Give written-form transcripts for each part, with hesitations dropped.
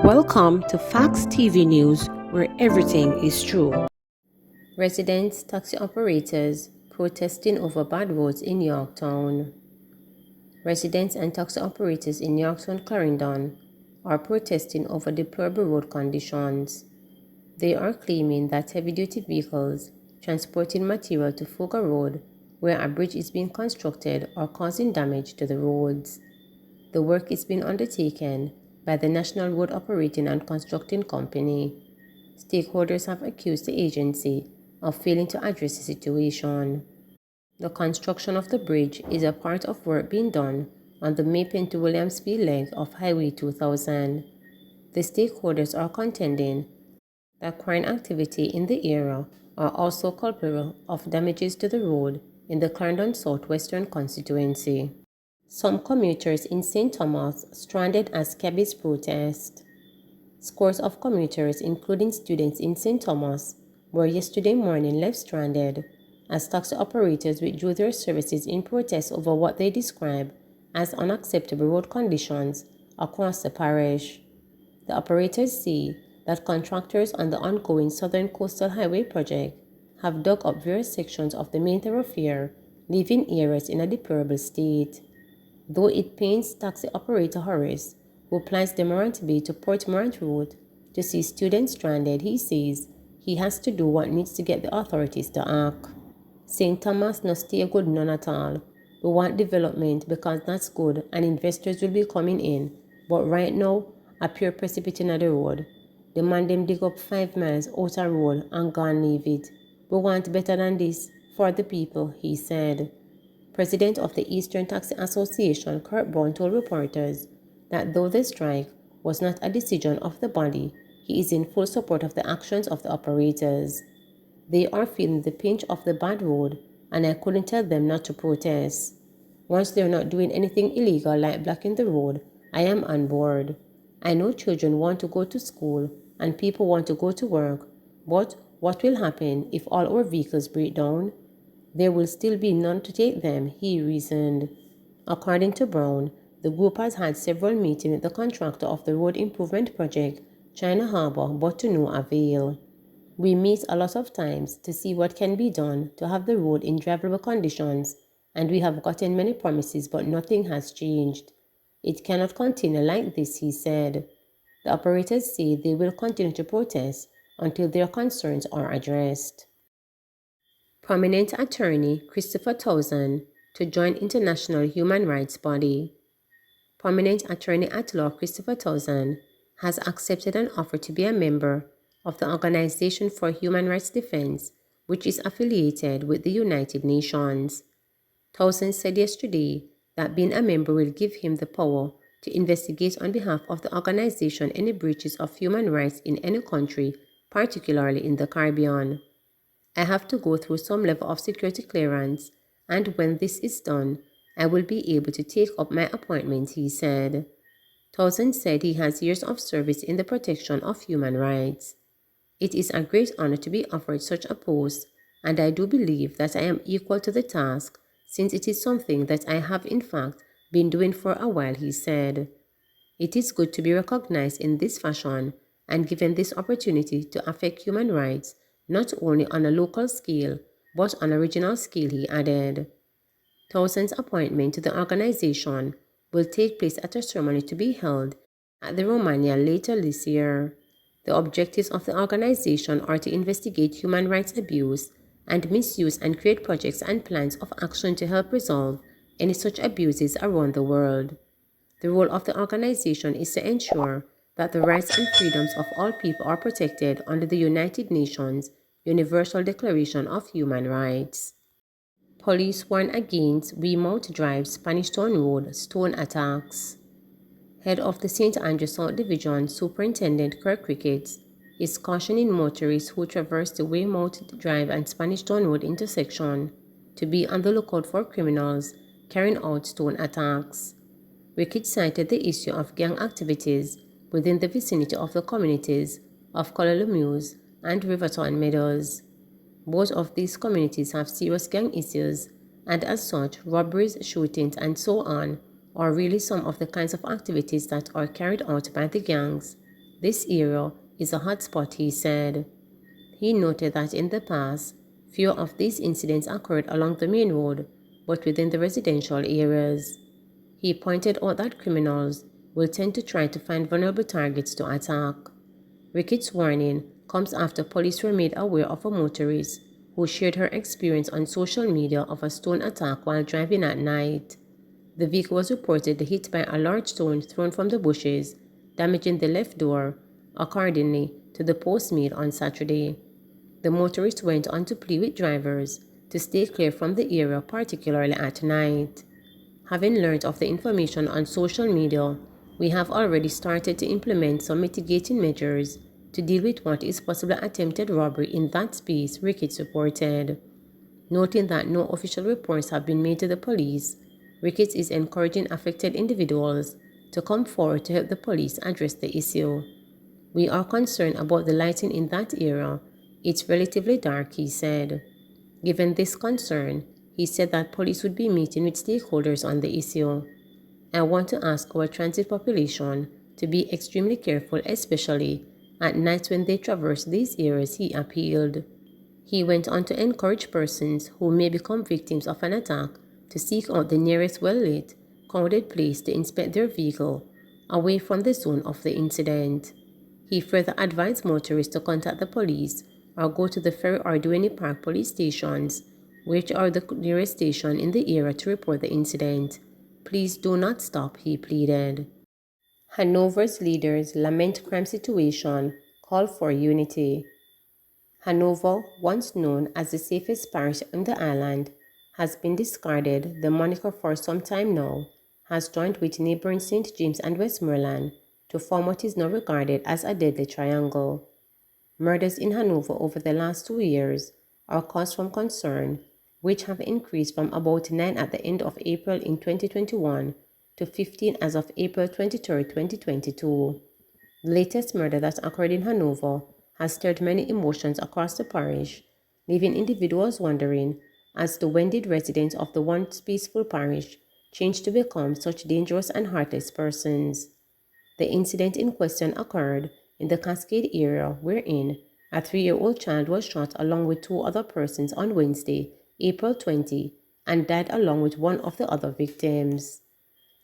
Welcome to Facts TV News, where everything is true. Residents, taxi operators protesting over bad roads in Yorktown. Residents and taxi operators in Yorktown, Clarendon are protesting over deplorable road conditions. They are claiming that heavy-duty vehicles transporting material to Foga Road, where a bridge is being constructed, are causing damage to the roads. The work is being undertaken by the National Road Operating and Constructing Company. Stakeholders have accused the agency of failing to address the situation. The construction of the bridge is a part of work being done on the Mapen to Williamsville leg of Highway 2000. The stakeholders are contending that crime activity in the area are also culpable of damages to the road in the Clarendon Southwestern constituency. Some commuters in St. Thomas stranded as cabbies protest. Scores of commuters, including students in St. Thomas, were yesterday morning left stranded as taxi operators withdrew their services in protest over what they describe as unacceptable road conditions across the parish. The operators say that contractors on the ongoing Southern Coastal Highway project have dug up various sections of the main thoroughfare, leaving areas in a deplorable state. Though it pains taxi operator Horace, who plies the Morant Bay to Port Morant Road, to see students stranded, he says he has to do what needs to get the authorities to act. St. Thomas no stay good none at all. We want development because that's good and investors will be coming in, but right now, a pure precipice in the road. The man them dig up 5 miles out a road and gone leave it. We want better than this for the people, he said. President of the Eastern Taxi Association, Kurt Brown, told reporters that though the strike was not a decision of the body, he is in full support of the actions of the operators. They are feeling the pinch of the bad road, and I couldn't tell them not to protest. Once they're not doing anything illegal like blocking the road, I am on board. I know children want to go to school and people want to go to work, but what will happen if all our vehicles break down? There will still be none to take them, he reasoned. According to Brown, the group has had several meetings with the contractor of the road improvement project, China Harbor, but to no avail. We meet a lot of times to see what can be done to have the road in drivable conditions, and we have gotten many promises, but nothing has changed. It cannot continue like this, he said. The operators say they will continue to protest until their concerns are addressed. Prominent attorney Christopher Towson to join international human rights body. Prominent attorney at law Christopher Towson has accepted an offer to be a member of the Organization for Human Rights Defense, which is affiliated with the United Nations. Towson said yesterday that being a member will give him the power to investigate on behalf of the organization any breaches of human rights in any country, particularly in the Caribbean. I have to go through some level of security clearance, and when this is done, I will be able to take up my appointment, he said. Towson said he has years of service in the protection of human rights. It is a great honor to be offered such a post, and I do believe that I am equal to the task, since it is something that I have in fact been doing for a while, he said. It is good to be recognized in this fashion and given this opportunity to affect human rights, not only on a local scale, but on a regional scale, he added. Towson's appointment to the organization will take place at a ceremony to be held at the Romania later this year. The objectives of the organization are to investigate human rights abuse and misuse and create projects and plans of action to help resolve any such abuses around the world. The role of the organization is to ensure that the rights and freedoms of all people are protected under the United Nations Universal Declaration of Human Rights. Police warn against Weymouth Drive, Spanish Town Road, stone attacks. Head of the St. Andrew South Division, Superintendent Kirk Crickets, is cautioning motorists who traverse the Weymouth Drive and Spanish Town Road intersection to be on the lookout for criminals carrying out stone attacks. Ricketts cited the issue of gang activities within the vicinity of the communities of Colorado and Riverton Meadows. Both of these communities have serious gang issues, and as such, robberies, shootings, and so on are really some of the kinds of activities that are carried out by the gangs. This area is a hotspot, he said. He noted that in the past, few of these incidents occurred along the main road, but within the residential areas. He pointed out that criminals will tend to try to find vulnerable targets to attack. Ricketts' warning comes after police were made aware of a motorist who shared her experience on social media of a stone attack while driving at night. The vehicle was reportedly hit by a large stone thrown from the bushes, damaging the left door, accordingly to the post made on Saturday. The motorist went on to plead with drivers to stay clear from the area, particularly at night. Having learned of the information on social media, we have already started to implement some mitigating measures to deal with what is possible attempted robbery in that space, Ricketts reported. Noting that no official reports have been made to the police, Ricketts is encouraging affected individuals to come forward to help the police address the issue. We are concerned about the lighting in that area. It's relatively dark, he said. Given this concern, he said that police would be meeting with stakeholders on the issue. I want to ask our transit population to be extremely careful, especially at night when they traverse these areas, he appealed. He went on to encourage persons who may become victims of an attack to seek out the nearest well-lit, crowded place to inspect their vehicle away from the zone of the incident. He further advised motorists to contact the police or go to the Ferry or Duane Park police stations, which are the nearest station in the area, to report the incident. Please do not stop, he pleaded. Hanover's leaders lament crime situation, call for unity. Hanover, once known as the safest parish on the island, has been discarded. The moniker for some time now has joined with neighboring St. James and Westmoreland to form what is now regarded as a deadly triangle. Murders in Hanover over the last 2 years are cause for concern, which have increased from about 9 at the end of April in 2021 to 15 as of April 23, 2022. The latest murder that occurred in Hanover has stirred many emotions across the parish, leaving individuals wondering as to when did residents of the once peaceful parish change to become such dangerous and heartless persons. The incident in question occurred in the Cascade area, wherein a 3-year-old child was shot along with 2 other persons on Wednesday, April 20, and died along with one of the other victims.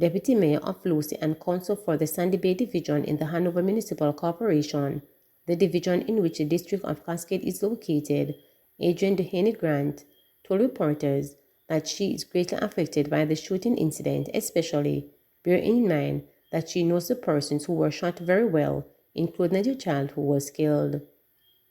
Deputy Mayor of Lucy and Council for the Sandy Bay Division in the Hanover Municipal Corporation, the division in which the District of Cascade is located, Adrienne Dehaney Grant, told reporters that she is greatly affected by the shooting incident, especially bearing in mind that she knows the persons who were shot very well, including the child who was killed.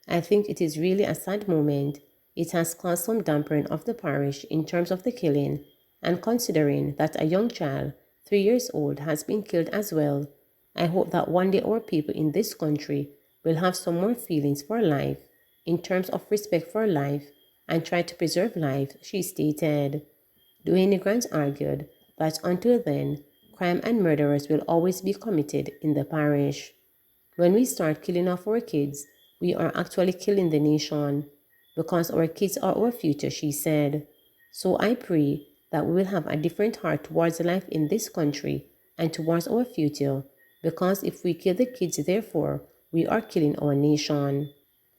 I think it is really a sad moment. It has caused some dampering of the parish in terms of the killing, and considering that a young child, 3 years old, has been killed as well, I hope that one day our people in this country will have some more feelings for life, in terms of respect for life, and try to preserve life, she stated. Duane Grant argued that until then, crime and murderers will always be committed in the parish. When we start killing off our kids, we are actually killing the nation, because our kids are our future, she said. So I pray that we will have a different heart towards life in this country and towards our future, because if we kill the kids, therefore, we are killing our nation.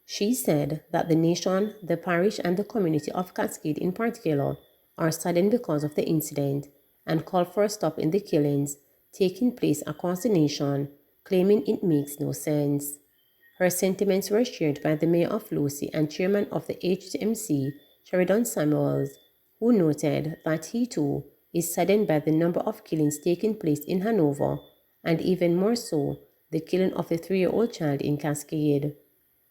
She said that the nation, the parish, and the community of Cascade in particular are saddened because of the incident and call for a stop in the killings taking place across the nation, claiming it makes no sense. Her sentiments were shared by the mayor of Lucy and chairman of the HMC, Sheridan Samuels, who noted that he too is saddened by the number of killings taking place in Hanover, and even more so, the killing of the 3-year-old child in Cascade.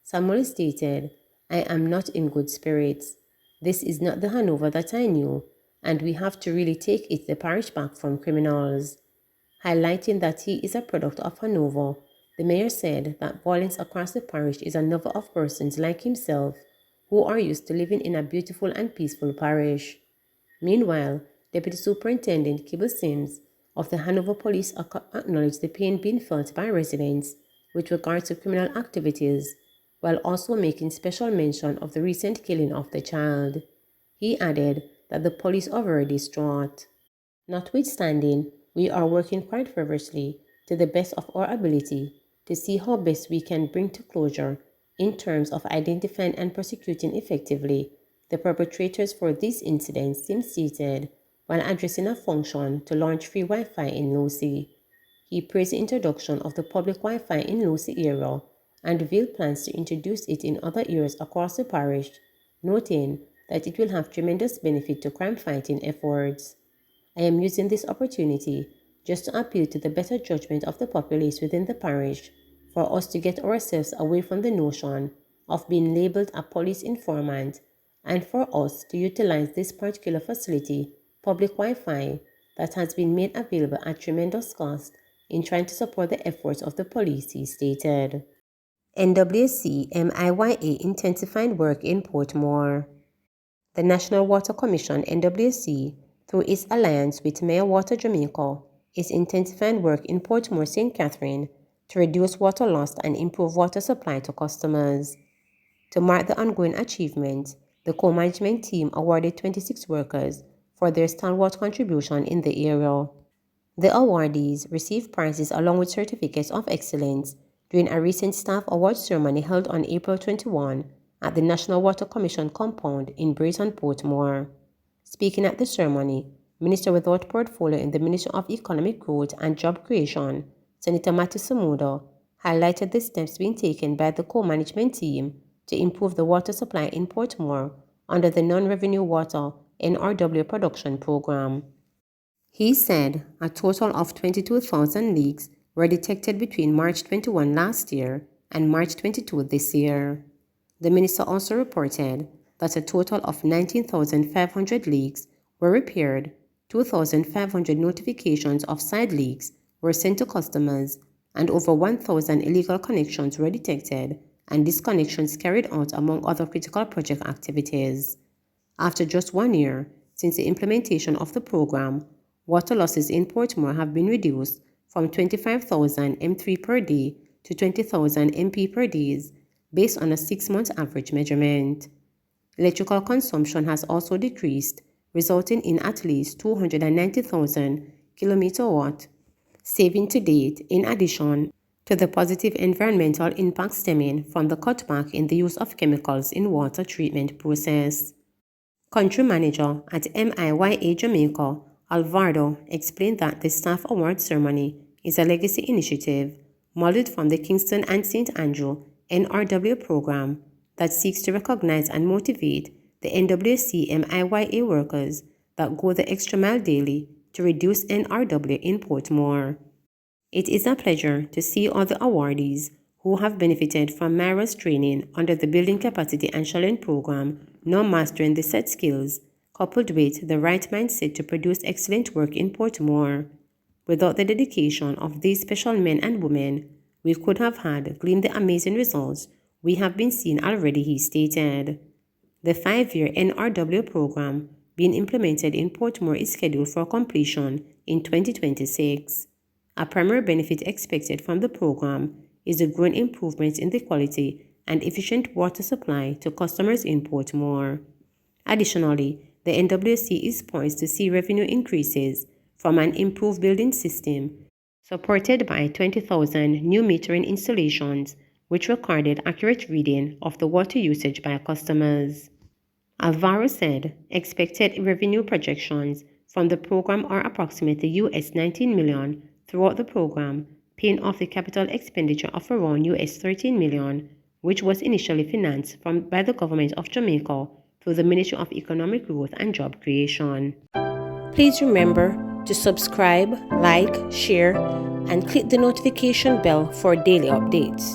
Samuel stated, I am not in good spirits. This is not the Hanover that I knew, and we have to really take the parish back from criminals. Highlighting that he is a product of Hanover, the mayor said that violence across the parish is a number of persons like himself who are used to living in a beautiful and peaceful parish. Meanwhile, Deputy Superintendent Kibble Sims of the Hanover Police acknowledged the pain being felt by residents with regard to criminal activities, while also making special mention of the recent killing of the child. He added that the police are very distraught. Notwithstanding, we are working quite fervently to the best of our ability to see how best we can bring to closure in terms of identifying and prosecuting effectively the perpetrators for these incidents, Sim stated while addressing a function to launch free Wi-Fi in Lucy. He praised the introduction of the public Wi-Fi in Lucy area and revealed plans to introduce it in other areas across the parish, noting that it will have tremendous benefit to crime-fighting efforts. I am using this opportunity just to appeal to the better judgment of the populace within the parish for us to get ourselves away from the notion of being labeled a police informant and for us to utilize this particular facility, public Wi-Fi, that has been made available at tremendous cost in trying to support the efforts of the police, he stated. NWC MIYA intensified work in Portmore. The National Water Commission (NWC), through its alliance with Mayor Water Jamaica, is intensifying work in Portmore St. Catherine to reduce water loss and improve water supply to customers. To mark the ongoing achievement, the co-management team awarded 26 workers for their stalwart contribution in the area. The awardees received prizes along with certificates of excellence during a recent staff award ceremony held on April 21 at the National Water Commission compound in Brayton, Portmore. Speaking at the ceremony, Minister without portfolio in the Ministry of Economic Growth and Job Creation, Senator Matthew Samuda, highlighted the steps being taken by the co-management team to improve the water supply in Portmore under the Non-Revenue Water NRW production program. He said a total of 22,000 leaks were detected between March 21 last year and March 22 this year. The minister also reported that a total of 19,500 leaks were repaired, 2,500 notifications of side leaks were sent to customers, and over 1,000 illegal connections were detected and disconnections carried out among other critical project activities. After just 1 year since the implementation of the program, water losses in Portmore have been reduced from 25,000 M3 per day to 20,000 MP per day, based on a 6-month average measurement. Electrical consumption has also decreased, resulting in at least 290,000 kWh saving to date, in addition to the positive environmental impact stemming from the cutback in the use of chemicals in water treatment process. Country manager at MIYA Jamaica, Alvarado, explained that the staff award ceremony is a legacy initiative modeled from the Kingston and St. Andrew NRW program that seeks to recognize and motivate the NWC MIYA workers that go the extra mile daily to reduce NRW in Portmore. It is a pleasure to see all the awardees who have benefited from Myra's training under the Building Capacity and Challenge program now mastering the set skills, coupled with the right mindset to produce excellent work in Portmore. Without the dedication of these special men and women, we could have had gleaned the amazing results we have been seeing already, he stated. The 5-year NRW program being implemented in Portmore is scheduled for completion in 2026. A primary benefit expected from the program is the growing improvements in the quality and efficient water supply to customers in Portmore. Additionally, the NWC is poised to see revenue increases from an improved building system, supported by 20,000 new metering installations, which recorded accurate reading of the water usage by customers. Alvaro said expected revenue projections from the program are approximately $19 million throughout the program, paying off the capital expenditure of around $13 million, which was initially financed by the government of Jamaica through the Ministry of Economic Growth and Job Creation. Please remember to subscribe, like, share, and click the notification bell for daily updates.